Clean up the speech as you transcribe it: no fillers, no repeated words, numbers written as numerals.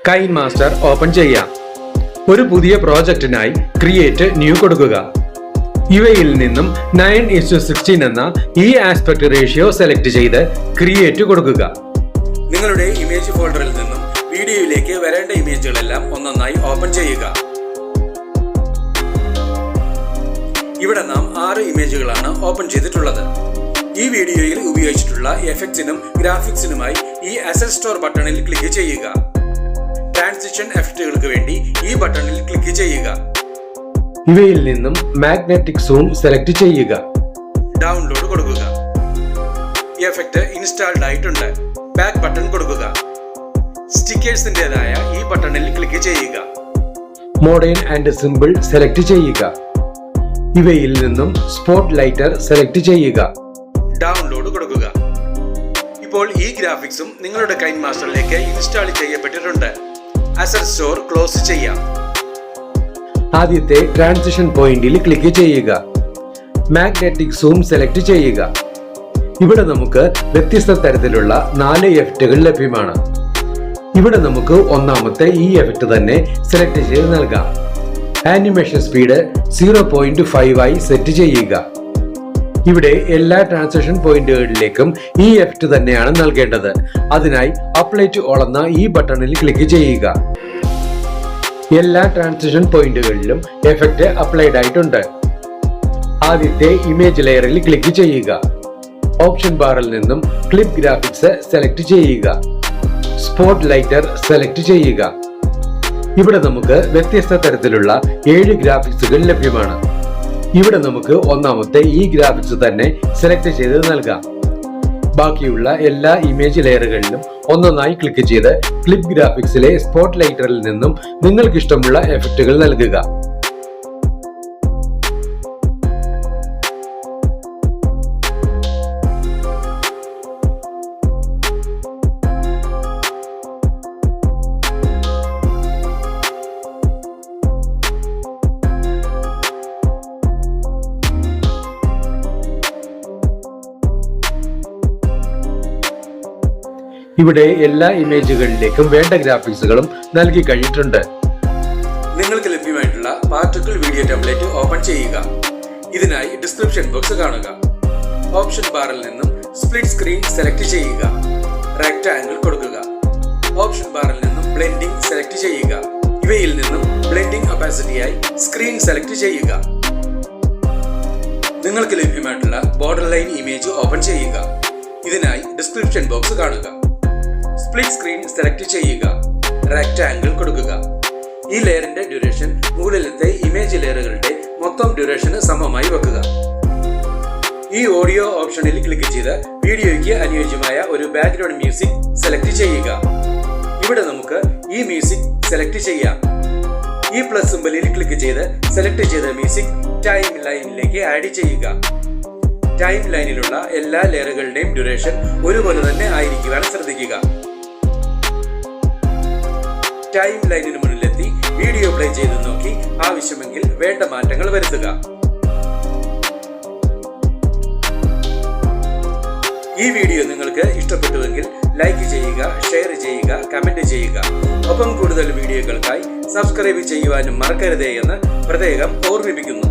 KineMaster open ചെയ്യാം. ഒരു പുതിയ പ്രോജക്റ്റിനായി ക്രിയേറ്റ് ന്യൂ കൊടുക്കുക. ഇവയിൽ നിന്നും 9:16 എന്ന ഈ ആസ്പെക്ട് റേഷ്യോ സെലക്ട് ചെയ്ത് ക്രിയേറ്റ് കൊടുക്കുക. നിങ്ങളുടെ ഇമേജ് ഫോൾഡറിൽ നിന്നും വീഡിയോയിലേക്ക് വരേണ്ട ഇമേജുകളെല്ലാം ഒന്നൊന്നായി ഓപ്പൺ ചെയ്യുക. ഇവിടെ നാം 6 ഇമേജുകളാണ് ഓപ്പൺ ചെയ്തിട്ടുള്ളത്. ഈ വീഡിയോയിൽ ഉപയോഗിച്ചിട്ടുള്ള എഫക്ട്സിനും ഗ്രാഫിക്സിനുമായി ഈ അസറ്റ് സ്റ്റോർ ബട്ടണിൽ ക്ലിക്ക് ചെയ്യുക. ട്രാൻസിഷൻ എഫക്റ്റുകൾക്ക് വേണ്ടി ഈ ബട്ടണിൽ ക്ലിക്ക് ചെയ്യുക. ഇവയിൽ നിന്നും മാഗ്നറ്റിക് സൂം സെലക്ട് ചെയ്യുക. ഡൗൺലോഡ് കൊടുക്കുക. എഫക്റ്റ് ഇൻസ്റ്റാൾഡ് ആയിട്ടുണ്ട്. ബാക്ക് ബട്ടൺ കൊടുക്കുക. സ്റ്റിക്കേഴ്സിന്റേതായ ഈ ബട്ടണിൽ ക്ലിക്ക് ചെയ്യുക. മോഡേൺ ആൻഡ് സിമ്പിൾ സെലക്ട് ചെയ്യുക. ഇവയിൽ നിന്നും സ്പോട്ട് ലൈറ്റർ സെലക്ട് ചെയ്യുക. ഡൗൺലോഡ് കൊടുക്കുക. ഇപ്പോൾ ഈ ഗ്രാഫിക്സും നിങ്ങളുടെ കൈൻമാസ്റ്ററിലേക്ക് ഇൻസ്റ്റാൾ ചെയ്യപ്പെട്ടിട്ടുണ്ട്. അസറ്റ് സ്റ്റോർ ക്ലോസ് ചെയ്യാം. ആദ്യത്തെ ട്രാൻസിഷൻ പോയിന്റിൽ ക്ലിക്ക് ചെയ്യുക. മാഗ്നറ്റിക് സൂം സെലക്ട് ചെയ്യുക. ഇവിടെ നമുക്ക് വ്യത്യസ്ത തരത്തിലുള്ള 4 എഫക്റ്റുകൾ ലഭ്യമാണ്. ഇവിടെ നമുക്ക് ഒന്നാമത്തെ ഈ എഫക്റ്റ് തന്നെ സെലക്ട് ചെയ്ത് നൽകാം. ആനിമേഷൻ സ്പീഡ് 0.5 ആയി സെറ്റ് ചെയ്യുക. ഇവിടെ എല്ലാ ട്രാൻസിഷൻ പോയിന്റുകളിലേക്കും ഈ എഫക്റ്റ് തന്നെയാണ് നൽകേണ്ടത്. അതിനായി അപ്ലൈ ടു ഓൾ എന്ന ഈ ബട്ടണിൽ ക്ലിക്ക് ചെയ്യുക. എല്ലാ ട്രാൻസിഷൻ പോയിന്റുകളിലും എഫക്റ്റ് അപ്ലൈഡ് ആയിട്ടുണ്ട്. ആദ്യത്തെ ഇമേജ് ലെയറിൽ ക്ലിക്ക് ചെയ്യുക. ഓപ്ഷൻ ബാറിൽ നിന്നും ക്ലിപ്പ് ഗ്രാഫിക്സ് സെലക്ട് ചെയ്യുക. സ്പോട്ട് ലൈറ്റർ സെലക്ട് ചെയ്യുക. ഇവിടെ നമുക്ക് വ്യത്യസ്ത തരത്തിലുള്ള 7 ഗ്രാഫിക്സുകൾ ലഭ്യമാണ്. ഇവിടെ നമുക്ക് ഒന്നാമത്തെ ഈ ഗ്രാഫിക്സ് തന്നെ സെലക്ട് ചെയ്ത് നൽകാം. ബാക്കിയുള്ള എല്ലാ ഇമേജ് ലെയറുകളിലും ഒന്നൊന്നായി ക്ലിക്ക് ചെയ്ത് ക്ലിപ്പ് ഗ്രാഫിക്സിലെ സ്പോട്ട് ലൈറ്ററിൽ നിന്നും നിങ്ങൾക്ക് ഇഷ്ടമുള്ള എഫക്റ്റുകൾ നൽകുക. ഇവിടെ എല്ലാ ഇമേജുകളിലേക്കും വേണ്ട ഗ്രാഫിക്സുകളും നൽകി കഴിഞ്ഞിട്ടുണ്ട്. നിങ്ങൾക്ക് ലഭ്യമായിട്ടുള്ള പാർട്ടിക്കിൾ വീഡിയോ ടെംപ്ലേറ്റ് ഓപ്പൺ ചെയ്യുക. ഇതിനായി ഡിസ്ക്രിപ്ഷൻ ബോക്സ് കാണുക. ഓപ്ഷൻ ബാറിൽ നിന്നും സ്പ്ലിറ്റ് സ്ക്രീൻ സെലക്ട് ചെയ്യുക. റെക്ടാംഗിൾ കൊടുക്കുക. ഓപ്ഷൻ ബാറിൽ നിന്നും ബ്ലെൻഡിംഗ് സെലക്ട് ചെയ്യുക. ഇവയിൽ നിന്നും ബ്ലെൻഡിംഗ് ഒപ്പാസിറ്റിയായി സ്ക്രീൻ സെലക്ട് ചെയ്യുക. നിങ്ങൾക്ക് ലഭ്യമായിട്ടുള്ള ബോർഡർ ലൈൻ ഇമേജ് ഓപ്പൺ ചെയ്യുക. ഇതിനായി ഡിസ്ക്രിപ്ഷൻ ബോക്സ് കാണുക. സ്പ്ലിറ്റ് സ്ക്രീൻ സെലക്ട് ചെയ്യുക. റെക്ടാംഗിൾ കൊടുക്കുക. ഈ ലെയറിന്റെ ഡ്യൂറേഷൻ മുകളിലത്തെ ഇമേജ് ലെയറുകളുടെ മൊത്തം ഡ്യൂറേഷന് സമമായി വെക്കുക. ഈ ഓഡിയോ ഓപ്ഷനിൽ ക്ലിക്ക് ചെയ്ത് വീഡിയോയ്ക്ക് അനുയോജ്യമായ ഒരു ബാക്ക്ഗ്രൗണ്ട് മ്യൂസിക് സെലക്ട് ചെയ്യുക. ഇവിടെ നമുക്ക് ഈ മ്യൂസിക് സെലക്ട് ചെയ്യാം. ഈ പ്ലസ് സിംബലിൽ ക്ലിക്ക് ചെയ്ത് സെലക്ട് ചെയ്ത മ്യൂസിക് ടൈം ലൈനിലേക്ക് ആഡ് ചെയ്യുക. ടൈം ലൈനിലുള്ള എല്ലാ ലെയറുകളുടെയും ഡ്യൂറേഷൻ ഒരുപോലെ തന്നെ ആയിരിക്കുവാൻ ശ്രദ്ധിക്കുക. ടൈം ലൈനിന് മുന്നിലെത്തി വീഡിയോ പ്ലേ ചെയ്ത് നോക്കി ആവശ്യമെങ്കിൽ വേണ്ട മാറ്റങ്ങൾ വരുത്തുക. ഈ വീഡിയോ നിങ്ങൾക്ക് ഇഷ്ടപ്പെട്ടുവെങ്കിൽ ലൈക്ക് ചെയ്യുക, ഷെയർ ചെയ്യുക, കമന്റ് ചെയ്യുക. ഒപ്പം കൂടുതൽ വീഡിയോകൾക്കായി സബ്സ്ക്രൈബ് ചെയ്യുവാനും മറക്കരുതേ എന്ന് പ്രത്യേകം ഓർമ്മിപ്പിക്കുന്നു.